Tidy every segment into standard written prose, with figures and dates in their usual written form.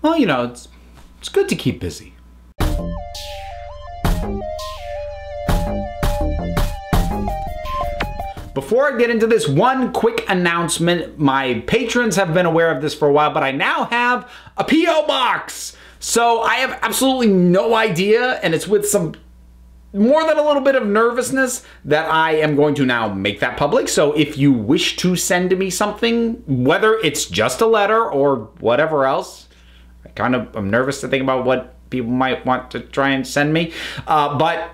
well, you know, it's good to keep busy. Before I get into this, one quick announcement. My patrons have been aware of this for a while, but I now have a P.O. box. So I have absolutely no idea, and it's with some more than a little bit of nervousness that I am going to now make that public. So if you wish to send me something, whether it's just a letter or whatever else, I'm nervous to think about what people might want to try and send me, but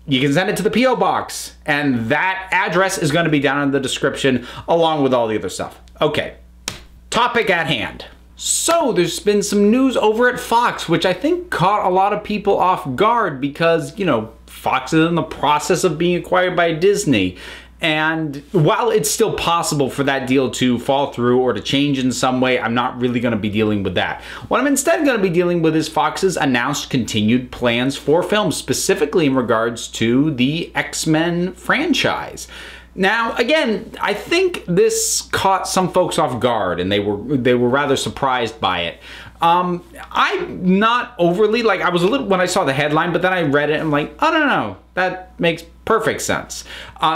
you can send it to the P.O. box, and that address is going to be down in the description along with all the other stuff. Okay, topic at hand. So there's been some news over at Fox, which I think caught a lot of people off guard because, you know, Fox is in the process of being acquired by Disney. And while it's still possible for that deal to fall through or to change in some way, I'm not really going to be dealing with that. What I'm instead going to be dealing with is Fox's announced continued plans for films, specifically in regards to the X-Men franchise. Now, again, I think this caught some folks off guard, and they were rather surprised by it. I'm not overly, like, I was a little when I saw the headline, but then I read it and I'm like, I don't know, that makes perfect sense.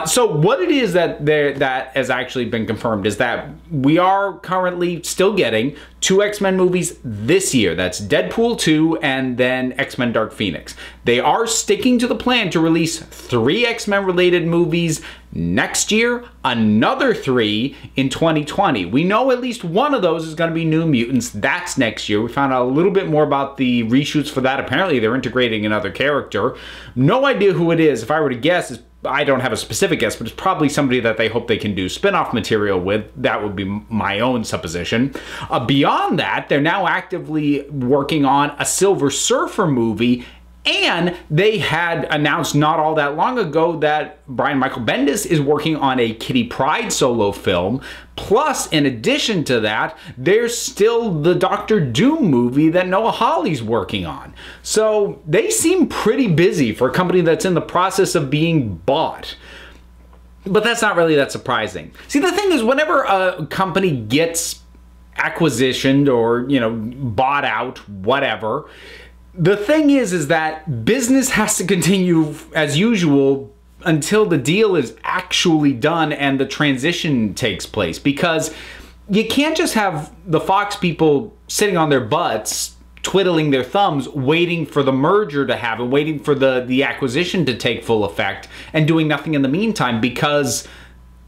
So what it is that has actually been confirmed is that we are currently still getting 2 X-Men movies this year. That's Deadpool 2 and then X-Men Dark Phoenix. They are sticking to the plan to release 3 X-Men related movies next year, another 3 in 2020. We know at least one of those is going to be New Mutants. That's next year. We found out a little bit more about the reshoots for that. Apparently they're integrating another character. No idea who it is. If I were to guess, I don't have a specific guess, but it's probably somebody that they hope they can do spin-off material with. That would be my own supposition. Beyond that, they're now actively working on a Silver Surfer movie, and they had announced not all that long ago that Brian Michael Bendis is working on a Kitty Pryde solo film. Plus, in addition to that, there's still the Doctor Doom movie that Noah Hawley's working on. So they seem pretty busy for a company that's in the process of being bought. But that's not really that surprising. See, the thing is, whenever a company gets acquisitioned or, you know, bought out, whatever, the thing is that business has to continue as usual until the deal is actually done and the transition takes place, because you can't just have the Fox people sitting on their butts twiddling their thumbs waiting for the merger to happen, waiting for the acquisition to take full effect and doing nothing in the meantime, because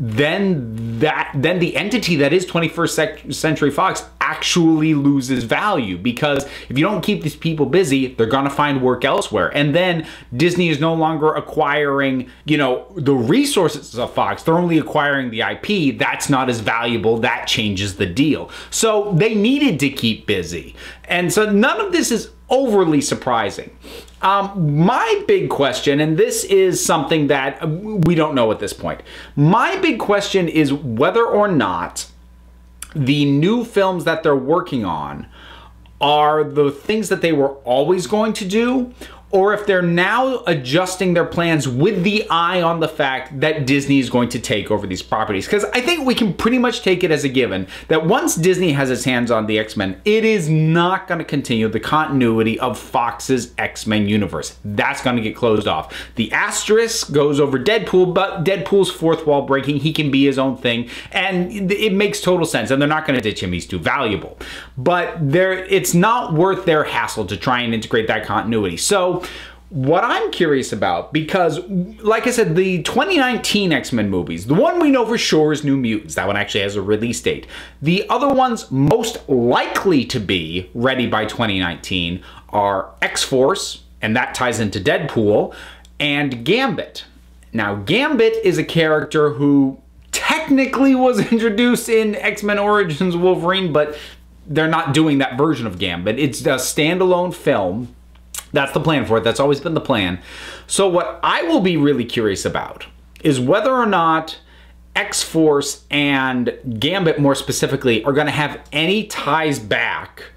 then the entity that is 21st Century Fox actually loses value, because if you don't keep these people busy, they're gonna find work elsewhere. And then Disney is no longer acquiring, you know, the resources of Fox. They're only acquiring the IP. That's not as valuable. That changes the deal. So they needed to keep busy. And so none of this is overly surprising. My big question, and this is something that we don't know at this point, my big question is whether or not the new films that they're working on are the things that they were always going to do, or if they're now adjusting their plans with the eye on the fact that Disney is going to take over these properties. Because I think we can pretty much take it as a given that once Disney has its hands on the X-Men, it is not going to continue the continuity of Fox's X-Men universe. That's going to get closed off. The asterisk goes over Deadpool, but Deadpool's fourth wall breaking. He can be his own thing, and it makes total sense, and they're not going to ditch him. He's too valuable. But it's not worth their hassle to try and integrate that continuity. So what I'm curious about, because like I said, the 2019 X-Men movies, the one we know for sure is New Mutants. That one actually has a release date. The other ones most likely to be ready by 2019 are X-Force, and that ties into Deadpool, and Gambit. Now, Gambit is a character who technically was introduced in X-Men Origins Wolverine, but they're not doing that version of Gambit. It's a standalone film. That's the plan for it. That's always been the plan. So what I will be really curious about is whether or not X-Force and Gambit more specifically are going to have any ties back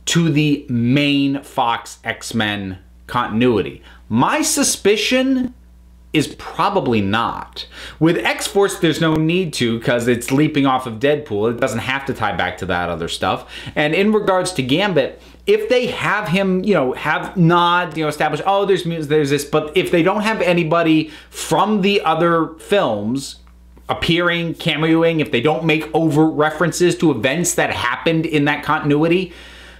to the main Fox X-Men continuity. My suspicion is probably not. With X-Force, there's no need to because it's leaping off of Deadpool. It doesn't have to tie back to that other stuff. And in regards to Gambit, if they have him, have not, established, oh, there's this, but if they don't have anybody from the other films appearing, cameoing, if they don't make overt references to events that happened in that continuity,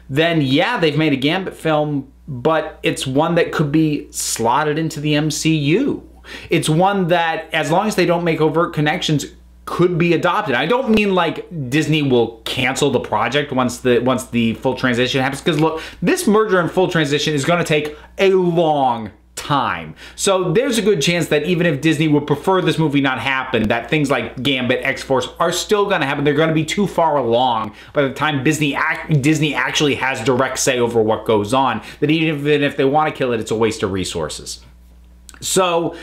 then yeah, they've made a Gambit film, but it's one that could be slotted into the MCU. It's one that, as long as they don't make overt connections, could be adopted. I don't mean like Disney will cancel the project once the full transition happens, because look, this merger and full transition is going to take a long time. So there's a good chance that even if Disney would prefer this movie not happen, that things like Gambit, X-Force are still going to happen. They're going to be too far along by the time Disney actually has direct say over what goes on, that even if they want to kill it, it's a waste of resources. So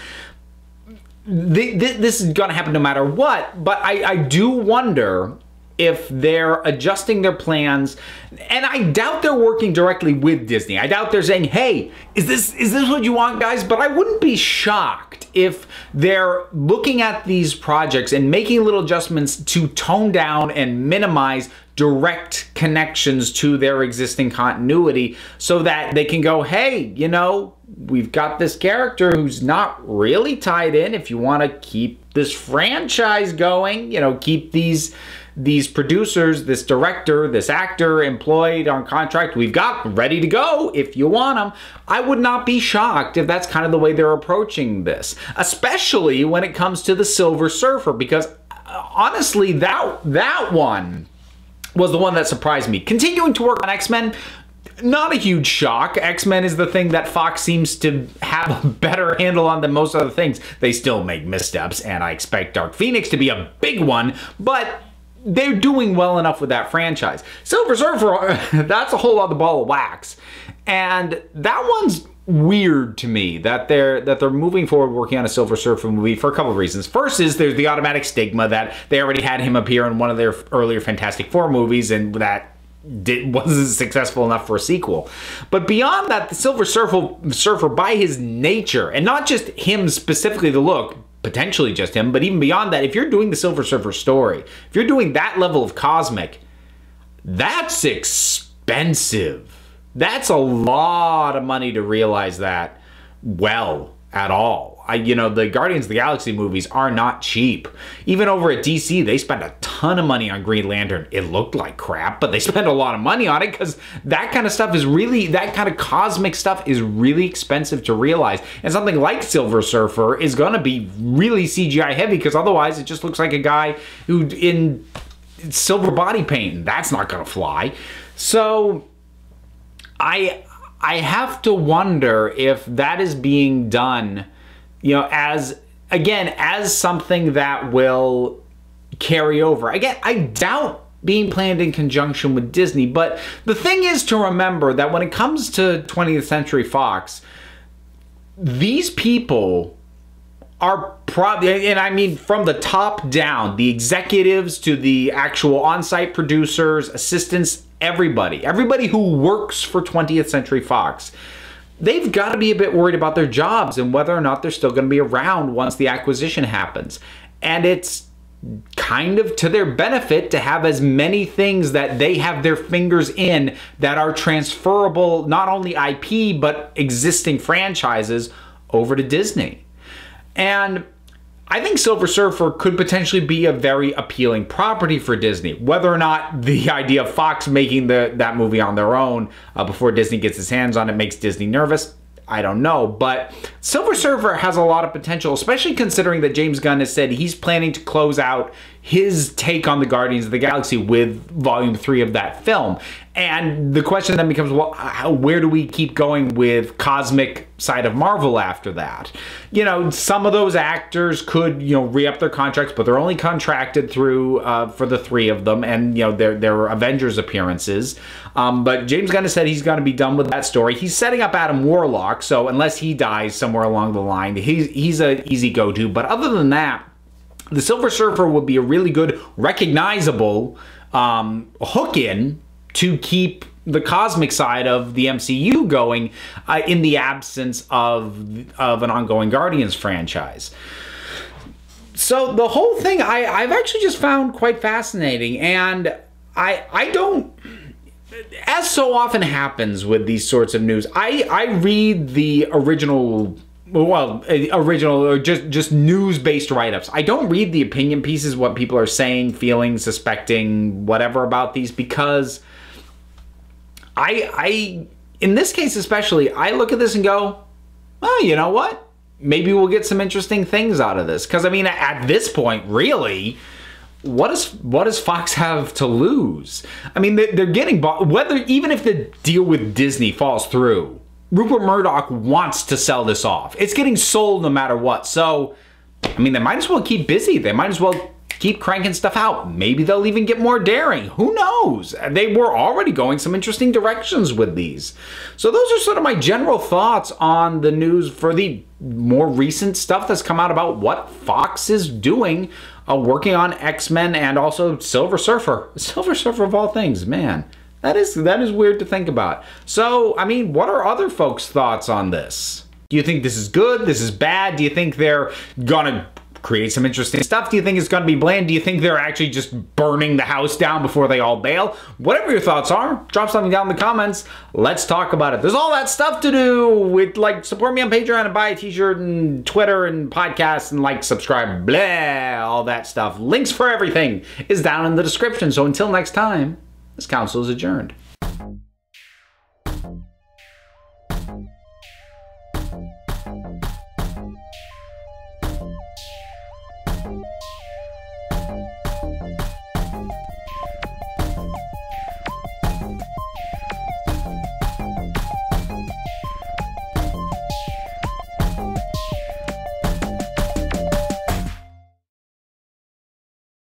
this is going to happen no matter what, but I do wonder if they're adjusting their plans, and I doubt they're working directly with Disney. I doubt they're saying, hey, is this what you want, guys? But I wouldn't be shocked if they're looking at these projects and making little adjustments to tone down and minimize direct connections to their existing continuity so that they can go, hey, we've got this character who's not really tied in. If you want to keep this franchise going, keep these producers, this director, this actor employed on contract, we've got ready to go if you want them. I would not be shocked if that's kind of the way they're approaching this, especially when it comes to the Silver Surfer, because honestly, that one was the one that surprised me. Continuing to work on X-Men, not a huge shock. X-Men is the thing that Fox seems to have a better handle on than most other things. They still make missteps, and I expect Dark Phoenix to be a big one, but they're doing well enough with that franchise. Silver Surfer, that's a whole other ball of wax. And that one's weird to me that they're moving forward working on a Silver Surfer movie for a couple of reasons. First is there's the automatic stigma that they already had him appear in one of their earlier Fantastic Four movies, and that wasn't successful enough for a sequel. But beyond that, the Silver Surfer by his nature, and not just him specifically, the look, potentially just him, but even beyond that, if you're doing the Silver Surfer story, if you're doing that level of cosmic, that's expensive. That's a lot of money to realize that well at all. The Guardians of the Galaxy movies are not cheap. Even over at DC, they spent a ton of money on Green Lantern. It looked like crap, but they spent a lot of money on it because that kind of stuff is really, that kind of cosmic stuff is really expensive to realize. And something like Silver Surfer is going to be really CGI heavy because otherwise it just looks like a guy who in silver body paint, and that's not going to fly. So I have to wonder if that is being done, as something that will carry over. Again, I doubt being planned in conjunction with Disney, but the thing is to remember that when it comes to 20th Century Fox, these people are probably, and I mean from the top down, the executives to the actual on-site producers, assistants, everybody who works for 20th Century Fox, they've got to be a bit worried about their jobs and whether or not they're still going to be around once the acquisition happens. And it's kind of to their benefit to have as many things that they have their fingers in that are transferable, not only IP, but existing franchises over to Disney. And I think Silver Surfer could potentially be a very appealing property for Disney. Whether or not the idea of Fox making that movie on their own before Disney gets its hands on it makes Disney nervous, I don't know. But Silver Surfer has a lot of potential, especially considering that James Gunn has said he's planning to close out his take on the Guardians of the Galaxy with Volume 3 of that film. And the question then becomes, well, where do we keep going with cosmic side of Marvel after that? Some of those actors could, re-up their contracts, but they're only contracted through for the 3 of them, and their Avengers appearances. But James Gunn has said he's going to be done with that story. He's setting up Adam Warlock, so unless he dies somewhere along the line, he's an easy go-to. But other than that, the Silver Surfer would be a really good, recognizable hook-in to keep the cosmic side of the MCU going in the absence of an ongoing Guardians franchise. So the whole thing I've actually just found quite fascinating, and I don't, as so often happens with these sorts of news, I read the original or just news-based write-ups. I don't read the opinion pieces, what people are saying, feeling, suspecting, whatever about these, because I in this case especially, I look at this and go, well, you know what? Maybe we'll get some interesting things out of this. Because, I mean, at this point, really, what does Fox have to lose? I mean, they're getting bought. Even if the deal with Disney falls through, Rupert Murdoch wants to sell this off. It's getting sold no matter what. So, I mean, they might as well keep busy. They might as well keep cranking stuff out. Maybe they'll even get more daring. Who knows? They were already going some interesting directions with these. So those are sort of my general thoughts on the news for the more recent stuff that's come out about what Fox is doing, working on X-Men and also Silver Surfer. Silver Surfer of all things, man. That is weird to think about. So, I mean, what are other folks' thoughts on this? Do you think this is good? This is bad? Do you think they're gonna create some interesting stuff? Do you think it's going to be bland? Do you think they're actually just burning the house down before they all bail? Whatever your thoughts are, drop something down in the comments. Let's talk about it. There's all that stuff to do with, like, support me on Patreon and buy a t-shirt and Twitter and podcasts and like, subscribe, blah, all that stuff. Links for everything is down in the description. So until next time, this council is adjourned.